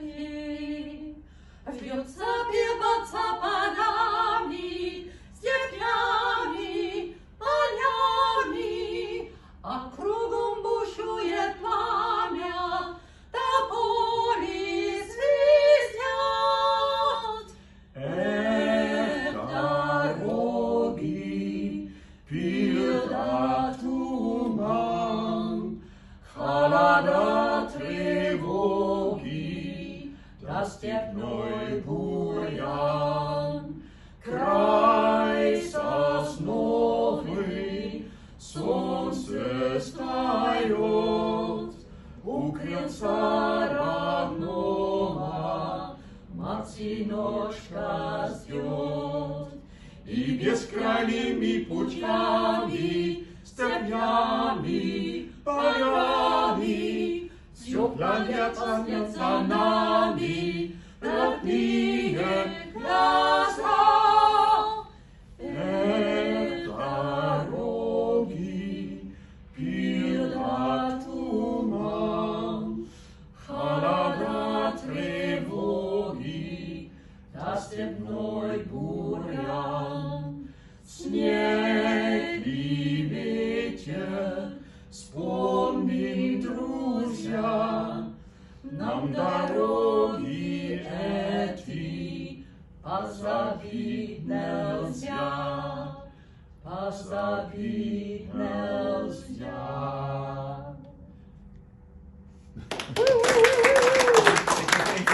степи, вьется певаться полями, степями, полями, а кругом бушует пламя, тополи свистят. Эх, дороги, пила туман, холода, тревоги, да степной бурьян. Край сосновый, солнце встает, у крыльца родного Матиночка ждет. И бескрайними путями, степями, полями все планета снится нами, родные глаза. Эх, дороги, пила туман, холода, тревоги, да степной бурьян. Снег и ветер, вспомним, друзья, нам дороги эти позабыть нельзя, позабыть нельзя.